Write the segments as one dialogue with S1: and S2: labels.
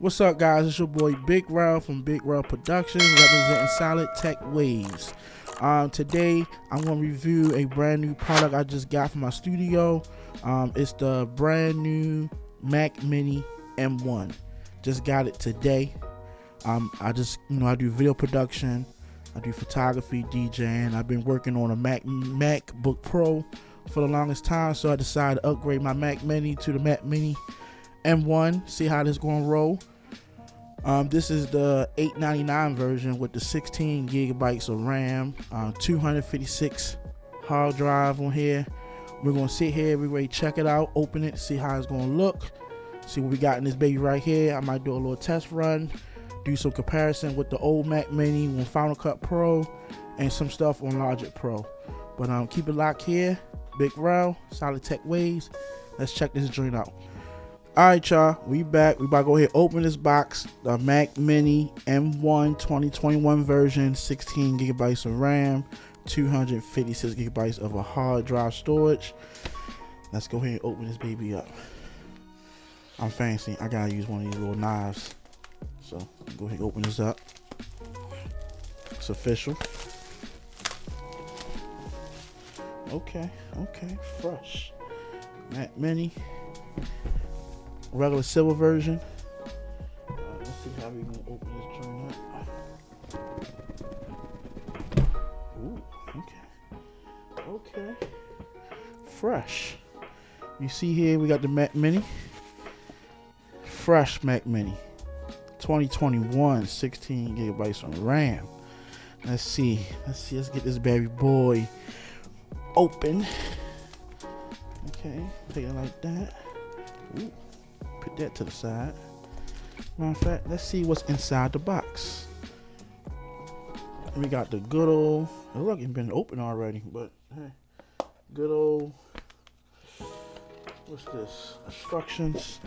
S1: What's up, guys? It's your boy Big Rel from Big Rel Productions, representing Solid Tech Waves. Today I'm going to review a brand new product I just got from my studio. It's the brand new Mac Mini M1. Just got it today. I do video production, I do photography, DJing. I've been working on a MacBook Pro for the longest time, so I decided to upgrade my Mac Mini to the Mac Mini M1. See how this going to roll. This is the $899 version with the 16 gigabytes of RAM, 256 hard drive on here. We're gonna sit here, we're ready to check it out, open it, see how it's gonna look, see what we got in this baby right here. I might do a little test run, do some comparison with the old Mac Mini on Final Cut Pro, and some stuff on Logic Pro. But keep it locked here. Big Rel, Solid Tech Waves. Let's check this joint out. Alright, y'all, we back. We about to go ahead and open this box. The Mac Mini M1 2021 version, 16 gigabytes of RAM, 256 gigabytes of a hard drive storage. Let's go ahead and open this baby up. I'm fancy. I gotta use one of these little knives. So go ahead and open this up. It's official. Okay, fresh. Mac Mini. Regular silver version. Let's see how we can open this joint up. Ooh, okay. Fresh. You see here we got the Mac Mini. Fresh Mac Mini. 2021, 16 gigabytes of RAM. Let's see. Let's get this baby boy open. Okay, take it like that. Ooh. Put that to the side. Matter of fact, let's see what's inside the box. We got the good old, look, it's been open already, but hey, good old, what's this? Instructions.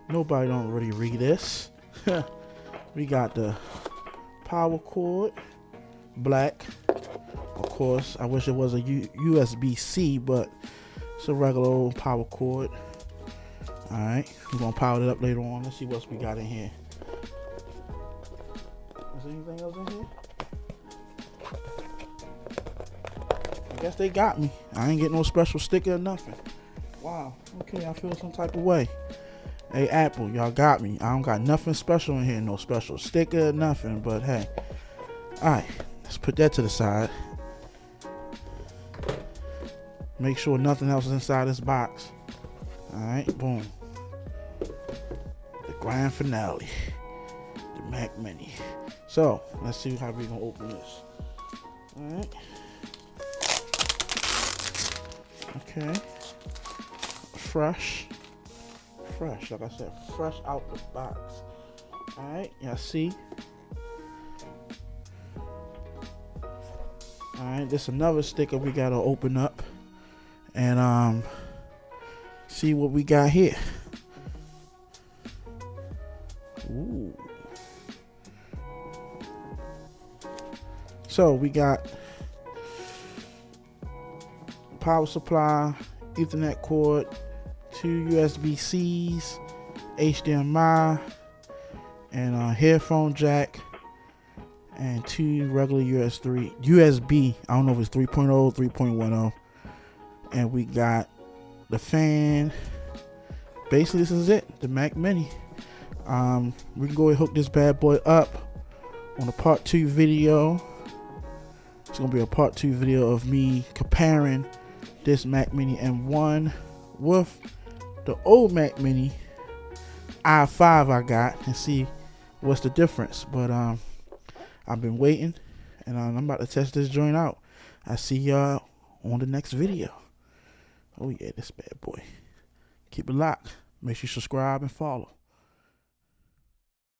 S1: Nobody don't really read this. We got the power cord, black. Of course, I wish it was a USB-C, but it's a regular old power cord. Alright, we're gonna power it up later on. Let's see what we got in here. Is there anything else in here? I guess they got me. I ain't getting no special sticker or nothing. Wow, okay, I feel some type of way. Hey, Apple, y'all got me. I don't got nothing special in here, no special sticker, nothing, but hey. Alright, let's put that to the side. Make sure nothing else is inside this box. Alright, boom. The grand finale. The Mac Mini. So, let's see how we're going to open this. Alright. Okay. Fresh. Like I said, fresh out the box. Alright, y'all see? Alright, there's another sticker we got to open up. And, see what we got here. Ooh. So we got power supply, Ethernet cord, 2 USB-Cs, HDMI, and a headphone jack, and 2 regular USB. I don't know if it's 3.0, 3.10, and we got the fan. Basically, this is it, the Mac Mini. We can go and hook this bad boy up on a part 2 video. It's gonna be a part 2 video of me comparing this Mac Mini M1 with the old Mac Mini i5 I got, and see what's the difference. But I've been waiting, and I'm about to test this joint out. I see y'all on the next video. Oh yeah, this bad boy. Keep it locked. Make sure you subscribe and follow.